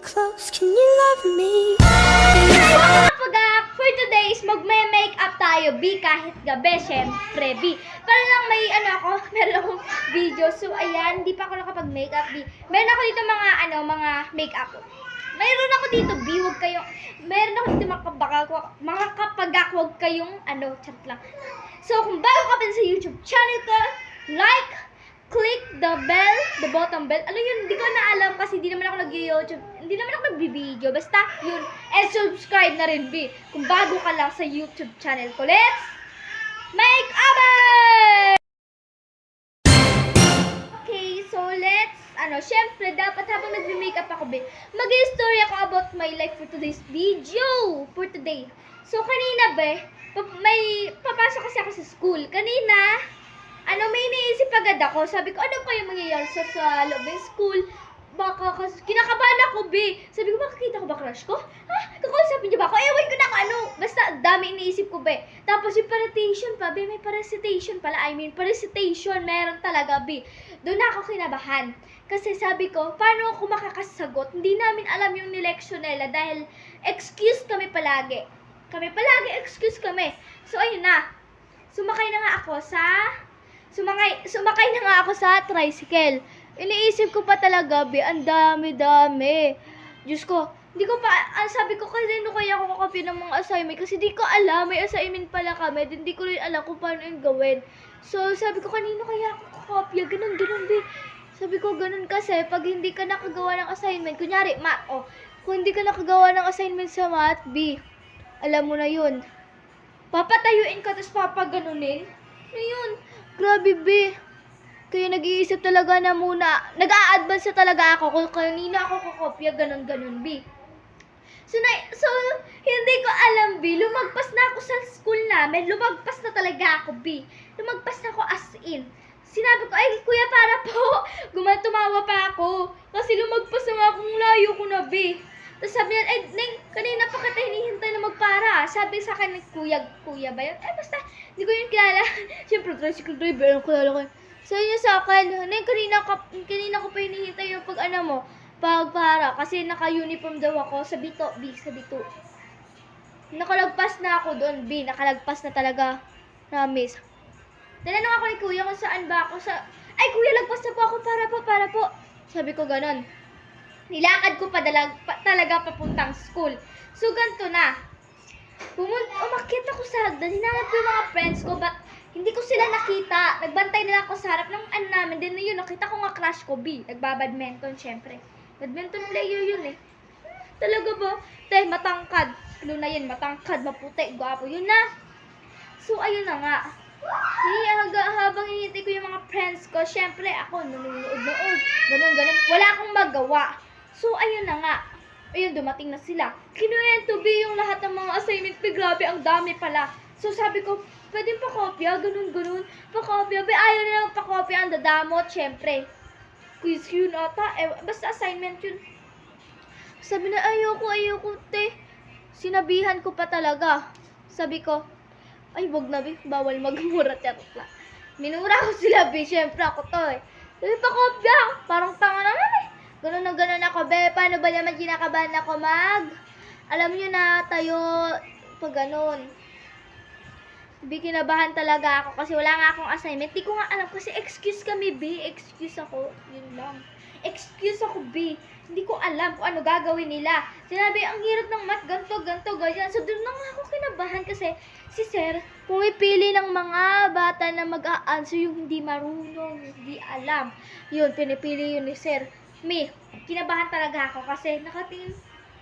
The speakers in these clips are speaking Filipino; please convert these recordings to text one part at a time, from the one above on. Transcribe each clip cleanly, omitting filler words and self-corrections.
close, can you love me? For today's magme-makeup tayo, B, kahit gabi, syempre, B. Para lang may meron akong video. So, ayan, hindi pa ako nakapag-makeup, B. Meron ako dito mga makeup. Meron ako dito, B, meron ako dito mga kapagak, huwag kayong, chat lang. So, kung bago ka pa sa YouTube channel ko, like, click the bottom bell. Ano yun? Hindi ko na alam kasi hindi naman ako nag-YouTube. Hindi naman ako nag-video. Basta yun. And subscribe na rin, B. Kung bago ka lang sa YouTube channel ko. Let's make up it! Okay, so syempre, dapat habang nag-makeup ako, B, mag-i-story ako about my life for today's video. For today. So, kanina, B, may papasok kasi ako sa school. Kanina, may iniisip agad ako. Sabi ko, ano pa yung mangyayari sa loob ng school? Kinakabahan ako, B. Sabi ko, makakita ko ba crush ko? Ha? Kakausapin niyo ba ako? Ewan ko na kung ano. Basta, dami iniisip ko, B. Tapos yung parecitation pa, B. May parecitation pala. Parecitation. Meron talaga, B. Doon ako kinabahan. Kasi sabi ko, paano ako makakasagot? Hindi namin alam yung nileksyon nila dahil excuse kami palagi. Excuse kami. So, ayun na. Sumakay na nga ako sa tricycle. Iniisip ko pa talaga, B, ang dami. Diyos ko, sabi ko kanino kaya ako kakopya ng mga assignment kasi di ko alam, may assignment pala kami, hindi ko rin alam kung paano yung gawin. So, sabi ko kanino kaya ako kakopya, ganun, B. Sabi ko ganun kasi, pag hindi ka nakagawa ng assignment, kunyari, kung hindi ka nakagawa ng assignment sa math, B, alam mo na yun. Papatayuin ka, tapos papaganunin. Ayun, grabe, B. Kaya nag-iisip talaga na muna, nag-a-advance na talaga ako kung kanina ako kakopya, ganun, B. So, hindi ko alam, B. Lumagpas na ako sa school namin. Lumagpas na talaga ako, B. Lumagpas na ako as in. Sinabi ko, ay, kuya, para po. Tumawa pa ako. Kasi lumagpas na akong layo ko na, B. Tapos sabi niya, Neng, kanina pa kita hinihintay na magpara. Sabi sa akin, kuya ba yun? Basta, hindi ko yun kilala. Siyempre, tricycle driver, ang kilala ko yun. Sabi niya sa akin, Neng, kanina ko pa hinihintay yung pagpara. Kasi naka-uniform daw ako sa Bito, B, sa Bito. Nakalagpas na ako doon, B. Nakalagpas na talaga. Promise. Tinanong ako ni kuya kung saan ba ako ay, kuya, lagpas na po ako, para po. Sabi ko ganon. Nilakad ko talaga papuntang school. So, ganito na. Umakyat ako sa hagdan. Hinanap ko yung mga friends ko, but hindi ko sila nakita. Nagbantay nila ako sa harap ng namin. Then yun, nakita ko nga crush ko, B. Nagbabadminton, syempre. Badminton player yun, eh. Talaga ba? Matangkad. Ano na yun? Matangkad, maputi, gwapo. Yun na. So, ayun na nga. Habang hinihintay ko yung mga friends ko, syempre ako, nanonood. Ganun. Wala akong magawa. So, ayun na nga. Ayun, dumating na sila. Kinuwento, B, yung lahat ng mga assignment. Grabe, ang dami pala. So, sabi ko, pwede pakopya, ganun. Pakopya, B, ayaw nilang pakopya, ang dadamot, syempre. Quiz yun ata. Basta assignment yun. Sabi na, ayoko, te. Sinabihan ko pa talaga. Sabi ko, ay, wag na, B. Bawal magmura. Charot lang. Minura ko sila, B. Siyempre, ako to, eh. Sabi, pakopya. Parang tanga naman, eh. Ganun ako, B. Paano ba naman kinakabahan ako alam nyo na, tayo, pag ganun. B, kinabahan talaga ako kasi wala nga akong assignment. Di ko nga alam kasi excuse kami, B. Excuse ako. Yun lang. Excuse ako, B. Hindi ko alam kung ano gagawin nila. Sinabi, ang hirap ng math, ganto, ganyan. So, doon na nga ako kinabahan kasi si Sir, pumipili ng mga bata na mag-a-answer yung hindi marunong, hindi alam. Yun, pinipili yun ni Sir. Me, kinabahan talaga ako kasi nakatingin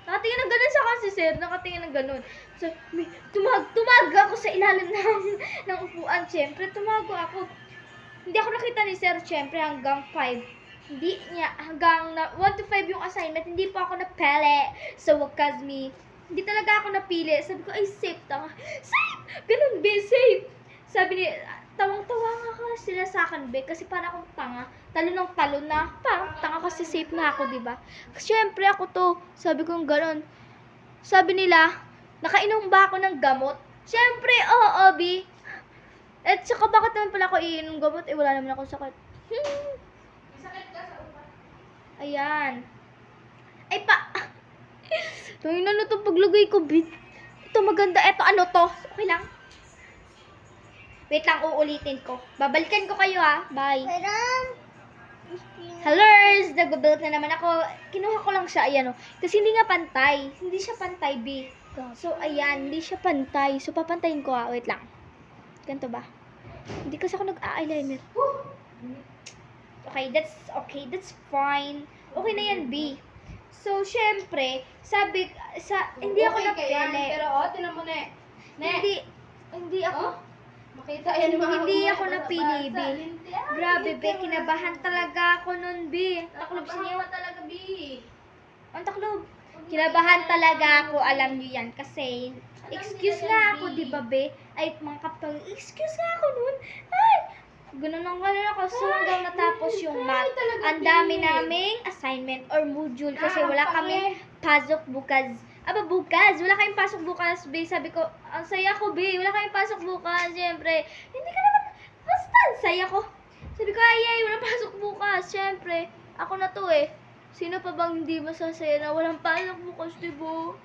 ng ganun sa akin si Sir, nakatingin ng ganun. So, tumago ako sa ilalim ng upuan, syempre, tumago ako. Hindi ako nakita ni Sir, syempre, hanggang 5. Hindi niya, hanggang 1 to 5 yung assignment, hindi pa ako napili. So, wakas me, hindi talaga ako napili. Sabi ko, ay, safe, tanga. Safe! Ganun, be, safe! Sabi niya, tawang-tawa nga sila sa akin, be, kasi parang akong tanga. Talon na, parang tanga kasi safe na ako, diba? Siyempre, ako to, sabi ko ganun. Sabi nila, nakainom ba ako ng gamot? Siyempre, oo, B. At saka bakit naman pala ako iinom gamot? Wala naman ako sakit. Sakit ka sa upat. Ayan. Ay, Tingnan na to paglagay ko, bit. Ito maganda. Ito ano to? Okay lang. Wait lang, uulitin ko. Babalikan ko kayo ha. Bye. Hellers! Nagbabuild na naman ako. Kinuha ko lang siya. Ayan o. Kasi hindi nga pantay. Hindi siya pantay, B. So, ayan. Hindi siya pantay. So, papantayin ko ha. Wait lang. Ganito ba? Hindi kasi ako nag-eyeliner. Okay, that's fine. Okay na yan, B. So, syempre, hindi ako napili. Pero tinan mo na Hindi ako, Makita yan yung mga hindi ulo, ako napili, B. Grabe, B. Kinabahan talaga ako nun, B. Taklob sa niyo. talaga, B. Ang taklob. Kinabahan talaga ako, alam niyo yan. Kasi, excuse nga ako, di ba, B? Ay, mga kaptol, excuse nga ako nun. Ay, ganun ako. So, hanggang natapos yung math. Ang dami naming assignment or module kasi wala kaming pasok bukas. Bukas. Wala kayong pasok bukas, B. Sabi ko, ang saya ko, B. Wala kayong pasok bukas. Siyempre, hindi ka naman, basta ang saya ko. Sabi ko, ay, walang pasok bukas. Siyempre, ako na to eh. Sino pa bang hindi masasaya na walang pasok bukas, diba?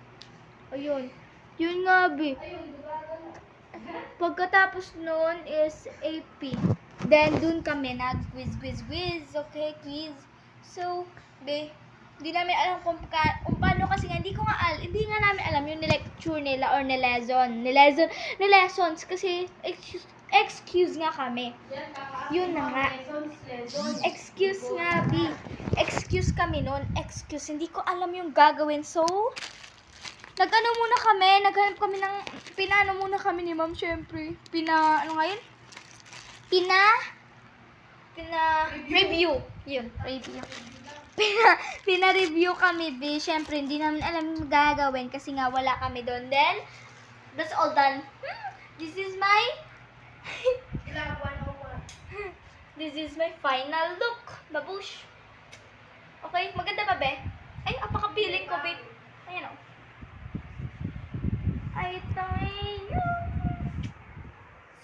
Ayun. Yun nga, B. Pagkatapos nun is AP. Then, dun kami nag-quiz. Okay, quiz. So, B, hindi namin alam kung paano kasi nga, hindi nga namin alam yung lecture nila or lessons kasi excuse nga kami. Yun na nga. Excuse nga, B. Excuse kami nun. Hindi ko alam yung gagawin. So, naghanap muna kami ni ma'am, syempre. Review. Yun, review. Pina-review kami, B. Siyempre, hindi namin alam yung gagawin kasi nga wala kami doon. Then, that's all done. This is my final look. Babush. Okay, maganda ba, be? Ay, apaka-feeling ko, be. Ayan o. Ay, tayo.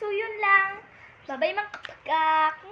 So, yun lang. Bye-bye, mga kapagak.